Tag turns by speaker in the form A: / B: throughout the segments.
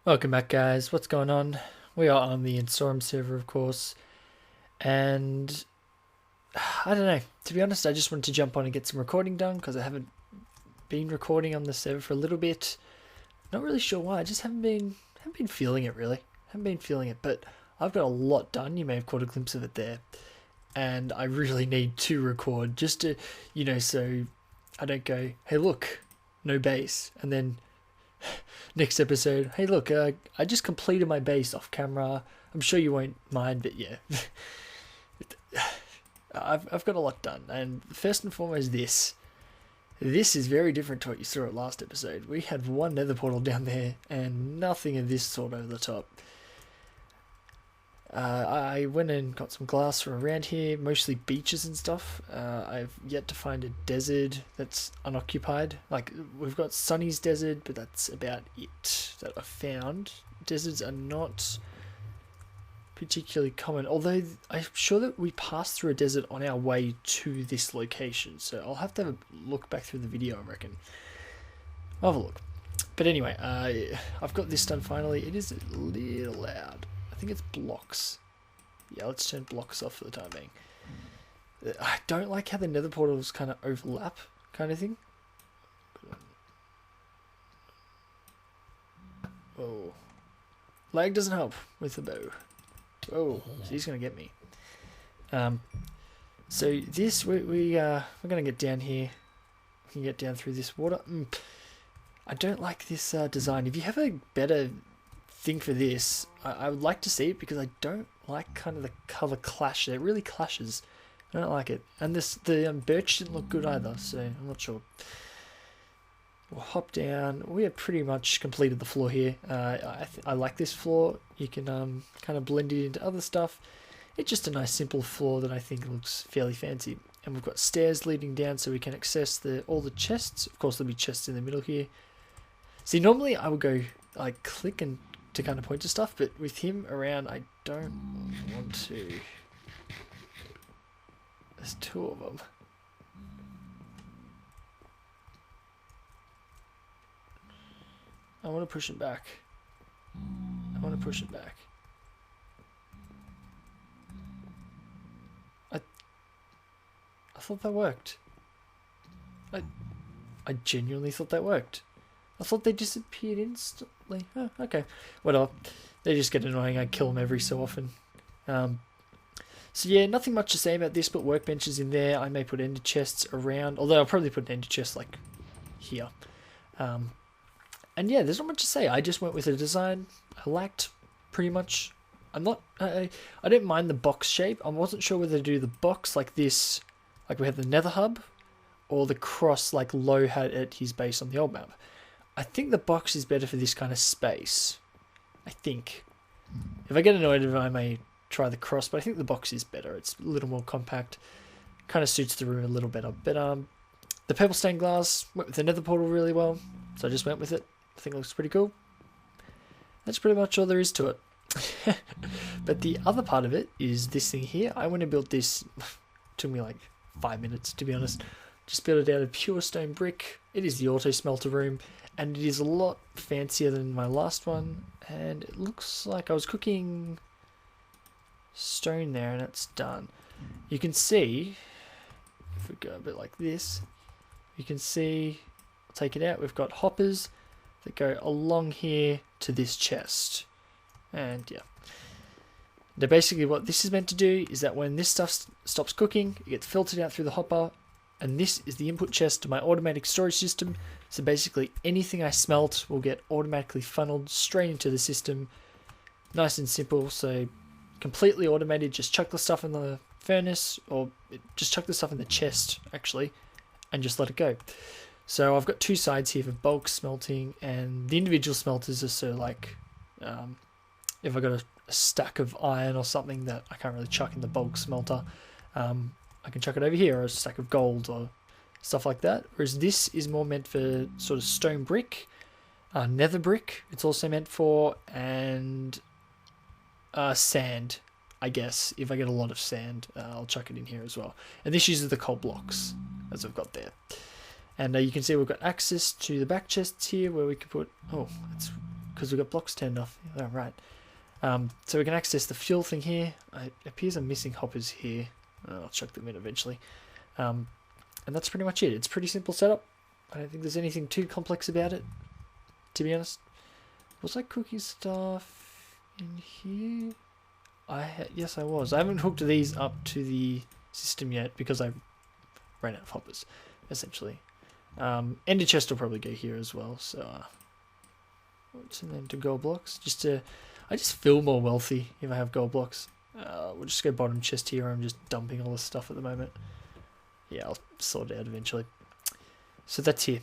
A: Welcome back, guys. What's going on? We are on the Insorum server, of course, and I don't know. To be honest, I just wanted to jump on and get some recording done because I haven't been recording on the server for a little bit. Not really sure why. I just haven't been feeling it really. Haven't been feeling it, but I've got a lot done. You may have caught a glimpse of it there, and I really need to record just to, so I don't go, hey, look, no bass, and then next episode, hey look, I just completed my base off camera. I'm sure you won't mind, but yeah. I've got a lot done, and first and foremost this is very different to what you saw at last episode. We had one nether portal down there and nothing of this sort over the top. I went and got some glass from around here, mostly beaches and stuff. I've yet to find a desert that's unoccupied. Like, we've got Sunny's desert, but that's about it that I've found. Deserts are not particularly common, although I'm sure that we passed through a desert on our way to this location, so I'll have to have a look back through the video, I reckon. I'll have a look. But anyway, I've got this done finally. It is a little loud. I think it's blocks. Yeah, let's turn blocks off for the time being. I don't like how the nether portals kind of overlap, kind of thing. Oh, lag doesn't help with the bow. Oh, he's gonna get me. So this we're gonna get down here. We can get down through this water. I don't like this design. If you have a better thing for this, I would like to see it, because I don't like kind of the color clash. It really clashes. I don't like it. And the birch didn't look good either, so I'm not sure. We'll hop down. We have pretty much completed the floor here. I like this floor. You can kind of blend it into other stuff. It's just a nice simple floor that I think looks fairly fancy. And we've got stairs leading down so we can access all the chests. Of course, there'll be chests in the middle here. See, normally I would go like click and to kind of point to stuff, but with him around, I don't want to. There's two of them. I want to push him back. I want to push him back. I thought that worked. I genuinely thought that worked. I thought they disappeared instantly. Oh, okay. Whatever. They just get annoying. I kill them every so often. So yeah, nothing much to say about this, but workbenches in there. I may put ender chests around, although I'll probably put an ender chest like here. And yeah, there's not much to say. I just went with a design I liked pretty much. I don't mind the box shape. I wasn't sure whether to do the box like this, like we have the nether hub, or the cross like Low had at his base on the old map. I think the box is better for this kind of space. I think. If I get annoyed, I may try the cross, but I think the box is better. It's a little more compact. Kind of suits the room a little better. But the purple stained glass went with the nether portal really well, so I just went with it. I think it looks pretty cool. That's pretty much all there is to it. But the other part of it is this thing here. I went and built this. Took me like 5 minutes, to be honest. Just built it out of pure stone brick. It is the auto smelter room, and it is a lot fancier than my last one. And it looks like I was cooking stone there, and it's done. You can see, if we go a bit like this, you can see, I'll take it out, we've got hoppers that go along here to this chest. And yeah. Now basically what this is meant to do is that when this stuff stops cooking, it gets filtered out through the hopper, and this is the input chest to my automatic storage system. So basically anything I smelt will get automatically funneled straight into the system. Nice and simple, so completely automated. Just chuck the stuff in the furnace, or just chuck the stuff in the chest actually, and just let it go. So I've got two sides here for bulk smelting, and the individual smelters are so like, if I got a stack of iron or something that I can't really chuck in the bulk smelter, I can chuck it over here, or a stack of gold or stuff like that. Whereas this is more meant for sort of stone brick, nether brick it's also meant for, and sand, I guess. If I get a lot of sand, I'll chuck it in here as well. And this uses the coal blocks, as I've got there. And you can see we've got access to the back chests here where we can put... Oh, because we've got blocks turned off. Oh, right. So we can access the fuel thing here. It appears I'm missing hoppers here. I'll chuck them in eventually. And that's pretty much it. It's a pretty simple setup. I don't think there's anything too complex about it, to be honest. Was I cooking stuff in here? Yes, I was. I haven't hooked these up to the system yet because I ran out of hoppers, essentially. Ender chest will probably go here as well. So, what's in there to gold blocks? I just feel more wealthy if I have gold blocks. We'll just go bottom chest here. I'm just dumping all this stuff at the moment. Yeah, I'll sort it out eventually. So that's here.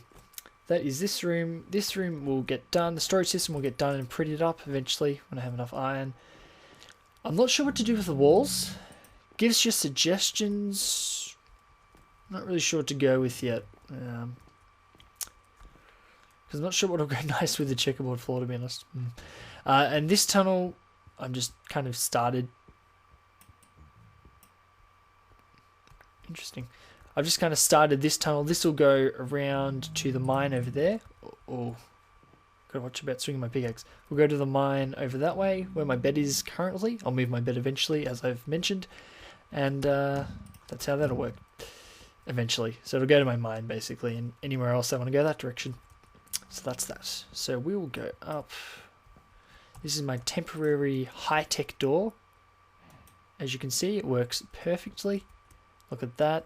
A: That is this room. This room will get done. The storage system will get done and printed up eventually when I have enough iron. I'm not sure what to do with the walls. Gives you suggestions. Not really sure what to go with yet. Because I'm not sure what will go nice with the checkerboard floor, to be honest. And this tunnel, I'm just kind of started. Interesting. I've just kind of started this tunnel. This will go around to the mine over there. Oh, gotta watch about swinging my pickaxe. We'll go to the mine over that way, where my bed is currently. I'll move my bed eventually, as I've mentioned. And that's how that'll work eventually. So it'll go to my mine, basically, and anywhere else I want to go that direction. So that's that. So we will go up. This is my temporary high-tech door. As you can see, it works perfectly. Look at that.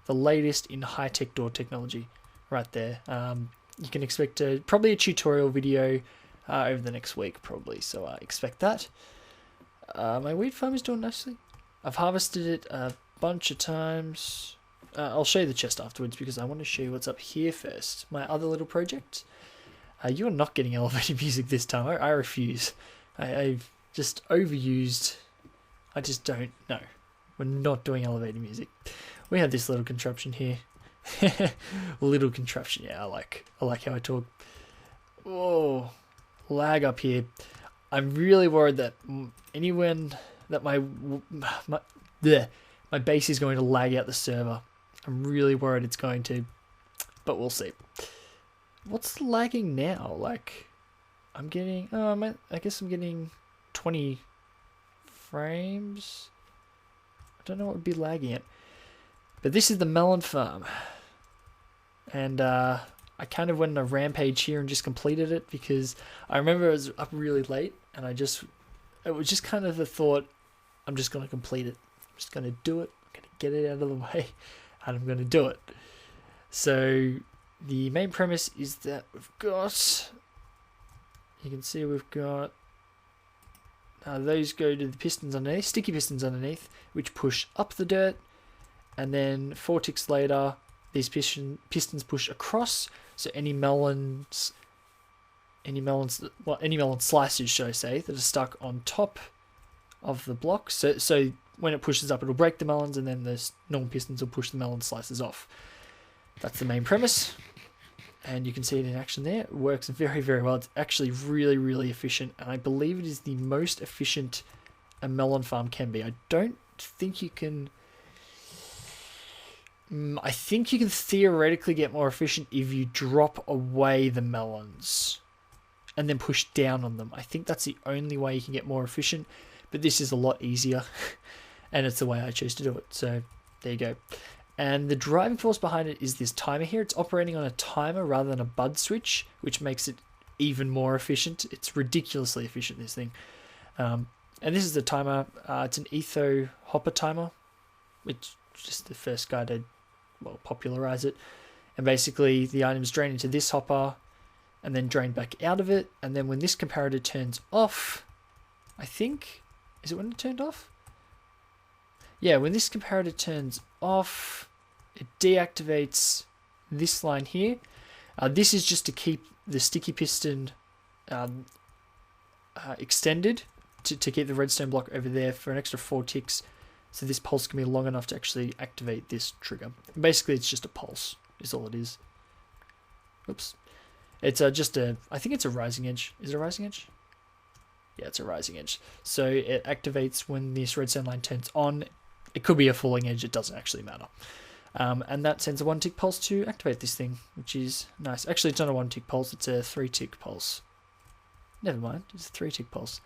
A: The latest in high-tech door technology right there. You can expect probably a tutorial video over the next week, probably. So expect that. My wheat farm is doing nicely. I've harvested it a bunch of times. I'll show you the chest afterwards because I want to show you what's up here first. My other little project. You're not getting elevator music this time. I refuse. I've just overused. I just don't know. We're not doing elevator music. We have this little contraption here. Little contraption. Yeah, I like how I talk. Oh, lag up here. I'm really worried that my base is going to lag out the server. I'm really worried it's going to, but we'll see. What's lagging now? Like, I'm getting, I guess I'm getting 20 frames. I don't know what would be lagging at. But this is the melon farm. And I kind of went on a rampage here and just completed it because I remember I was up really late and it was just kind of the thought, I'm just going to complete it. I'm just going to do it. I'm going to get it out of the way and I'm going to do it. So the main premise is that we've got, you can see we've got, those go to the pistons underneath, sticky pistons underneath, which push up the dirt. And then 4 ticks later, these pistons push across. So any melon slices, should I say, that are stuck on top of the block. So when it pushes up, it'll break the melons, and then the normal pistons will push the melon slices off. That's the main premise. And you can see it in action there. It works very, very well. It's actually really, really efficient. And I believe it is the most efficient a melon farm can be. I don't think you can... I think you can theoretically get more efficient if you drop away the melons and then push down on them. I think that's the only way you can get more efficient, but this is a lot easier and it's the way I chose to do it. So there you go. And the driving force behind it is this timer here. It's operating on a timer rather than a bud switch, which makes it even more efficient. It's ridiculously efficient, this thing. And this is the timer. It's an etho hopper timer, which is just the first guy to popularize it. And basically the items drain into this hopper and then drain back out of it. And then when this comparator turns off, I think, is it when it turned off? Yeah, when this comparator turns off, it deactivates this line here. This is just to keep the sticky piston extended to keep the redstone block over there for an extra 4 ticks. So this pulse can be long enough to actually activate this trigger. Basically, it's just a pulse, is all it is. Oops. It's I think it's a rising edge. Is it a rising edge? Yeah, it's a rising edge. So it activates when this redstone line turns on. It could be a falling edge, it doesn't actually matter. And that sends a 1 tick pulse to activate this thing, which is nice. Actually, it's not a 1 tick pulse, it's a 3 tick pulse. never mind. It's a 3 tick pulse.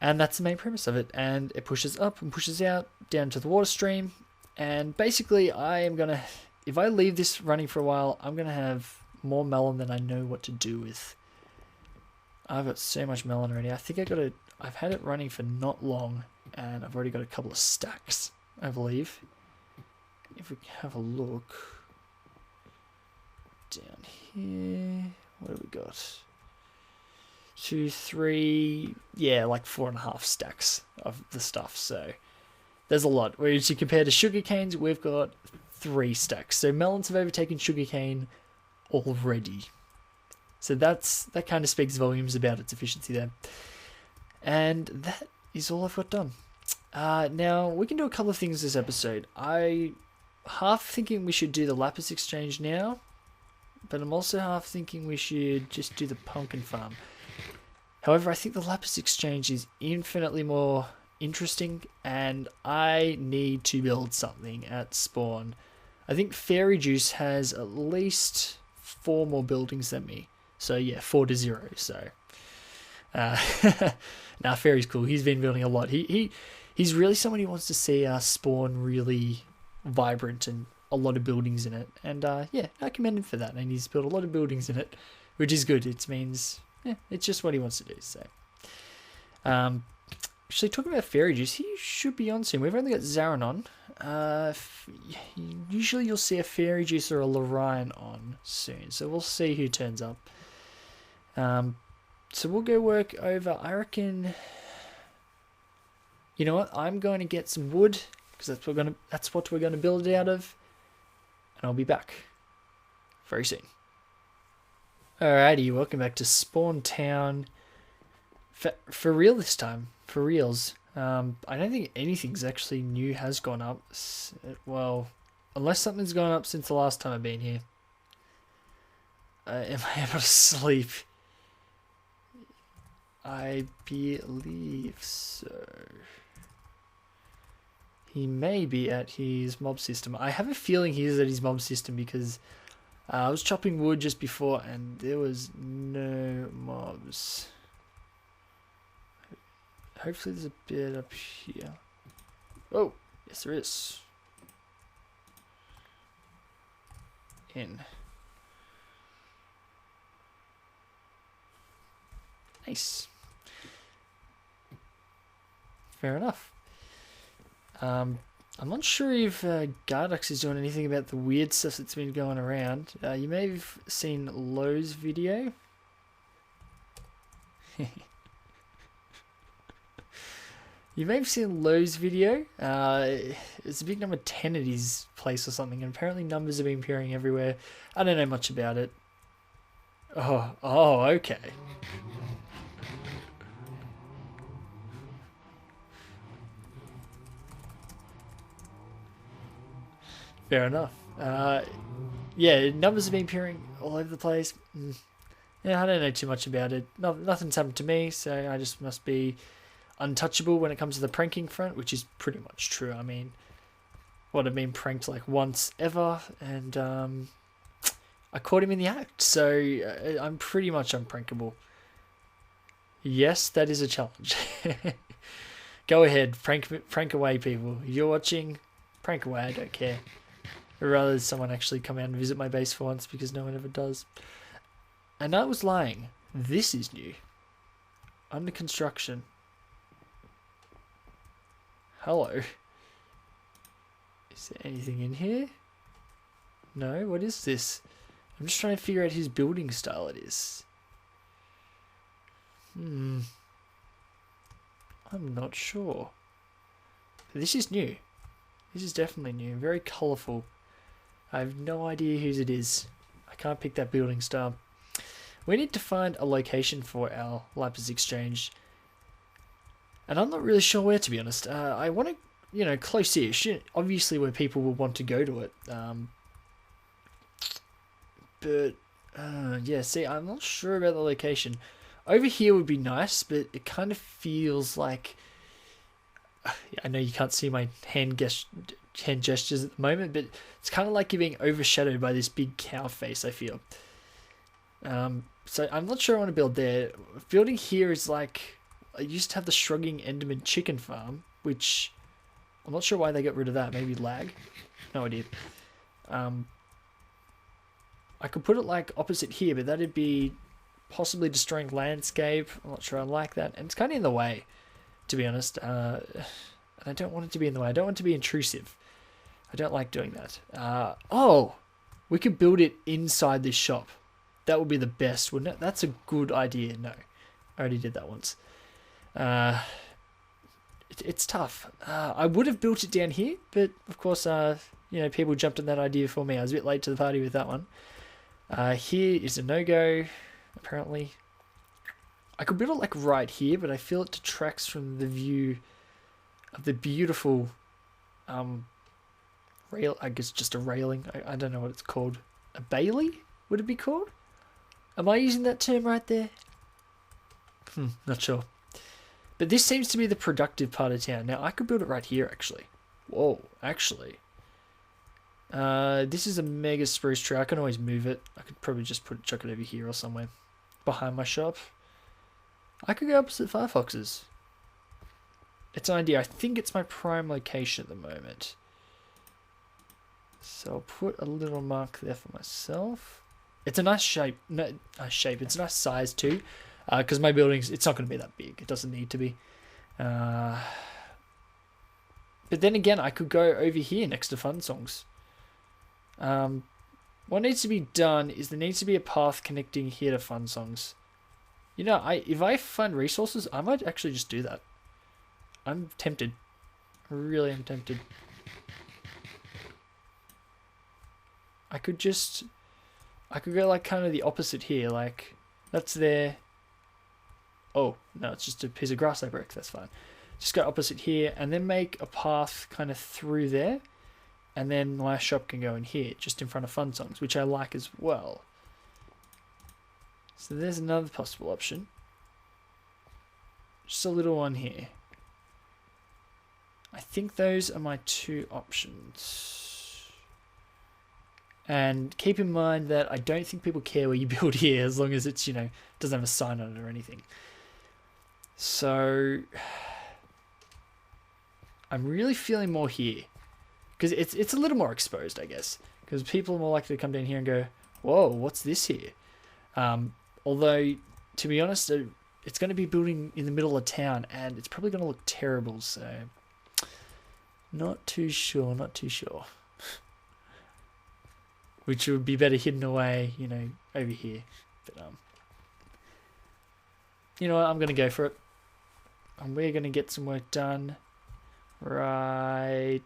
A: And that's the main premise of it. And it pushes up and pushes out down to the water stream. And basically, I am going to, if I leave this running for a while, I'm going to have more melon than I know what to do with. I've got so much melon already. I think I've had it running for not long, and I've already got a couple of stacks, I believe. If we have a look down here, what have we got? 2, 3, yeah, like 4.5 stacks of the stuff. So there's a lot. Whereas you compare to sugar canes, we've got 3 stacks. So melons have overtaken sugarcane already. So that kind of speaks volumes about its efficiency there. And that is all I've got done. Now, we can do a couple of things this episode. I half thinking we should do the lapis exchange now, but I'm also half thinking we should just do the pumpkin farm. However, I think the lapis exchange is infinitely more interesting, and I need to build something at spawn. I think Fairy Juice has at least 4 more buildings than me. So yeah, 4-0. So now Fairy's cool. He's been building a lot. He's really someone who wants to see our spawn really vibrant and a lot of buildings in it. And yeah, I commend him for that. And he's built a lot of buildings in it, which is good. It means, yeah, it's just what he wants to do. So actually, talking about Fairy Juice, he should be on soon. We've only got Zarin on. Usually you'll see a Fairy Juice or a Lorraine on soon. So we'll see who turns up. So we'll go work over, I reckon, you know what, I'm going to get some wood, because that's what we're going to build it out of, and I'll be back very soon. Alrighty, welcome back to Spawn Town, for real this time, for reals. I don't think anything's actually new has gone up, well, unless something's gone up since the last time I've been here. Am I able to sleep? I believe so. He may be at his mob system. I have a feeling he is at his mob system because I was chopping wood just before and there was no mobs. Hopefully there's a bit up here. Oh, yes there is. In. Nice. Fair enough. I'm not sure if Gardex is doing anything about the weird stuff that's been going around. You may have seen Lowe's video. You may have seen Lowe's video. It's a big number 10 at his place or something, and apparently numbers have been appearing everywhere. I don't know much about it. Oh, okay. Fair enough. Yeah, numbers have been appearing all over the place. Yeah, I don't know too much about it. Nothing's happened to me, so I just must be untouchable when it comes to the pranking front, which is pretty much true. I mean, I've been pranked like once ever, and I caught him in the act, so I'm pretty much unprankable. Yes, that is a challenge. Go ahead, prank away, people. If you're watching, prank away, I don't care. I'd rather someone actually come out and visit my base for once, because no one ever does. And I was lying. This is new. Under construction. Hello. Is there anything in here? No, what is this? I'm just trying to figure out whose building style it is. I'm not sure. This is new. This is definitely new. Very colourful. I have no idea whose it is. I can't pick that building style. We need to find a location for our lapis exchange. And I'm not really sure where, to be honest. I want to, close-ish. Obviously where people will want to go to it. But, yeah, see, I'm not sure about the location. Over here would be nice, but it kind of feels like... I know you can't see my hand gestures at the moment, but it's kind of like you're being overshadowed by this big cow face, I feel. So I'm not sure I want to build there. Building here is like, I used to have the Shrugging Enderman chicken farm, which I'm not sure why they got rid of that. Maybe lag? No idea. I could put it like opposite here, but that'd be possibly destroying landscape. I'm not sure I like that. And it's kind of in the way, to be honest. And I don't want it to be in the way. I don't want it to be intrusive. I don't like doing that. Oh, we could build it inside this shop. That would be the best, wouldn't it? That's a good idea. No, I already did that once. It's tough. I would have built it down here, but of course, people jumped on that idea for me. I was a bit late to the party with that one. Here is a no-go, apparently. I could build it like right here, but I feel it detracts from the view of the beautiful rail. I guess just a railing. I don't know what it's called. A bailey, would it be called? Am I using that term right there? Not sure. But this seems to be the productive part of town. Now, I could build it right here, actually. Whoa, actually. This is a mega spruce tree. I can always move it. I could probably just chuck it over here or somewhere. Behind my shop. I could go opposite Firefox's. It's an idea. I think it's my prime location at the moment. So I'll put a little mark there for myself. It's a nice shape. No, nice shape. It's a nice size too. Because my building's, it's not going to be that big. It doesn't need to be. But then again, I could go over here next to Fun Songs. What needs to be done is there needs to be a path connecting here to Fun Songs. You know, if I find resources, I might actually just do that. I'm tempted. I really am tempted. I could go like kind of the opposite here. Like, that's there. Oh, no, it's just a piece of grass I broke. That's fine. Just go opposite here and then make a path kind of through there. And then my shop can go in here, just in front of Fun Songs, which I like as well. So there's another possible option. Just a little one here. I think those are my two options. And keep in mind that I don't think people care where you build here as long as it's, doesn't have a sign on it or anything. So I'm really feeling more here. Because it's a little more exposed, I guess. Because people are more likely to come down here and go, whoa, what's this here? Although, to be honest, it's going to be building in the middle of town, and it's probably going to look terrible, so not too sure. Which would be better hidden away, over here. But, you know what, I'm going to go for it. And we're going to get some work done right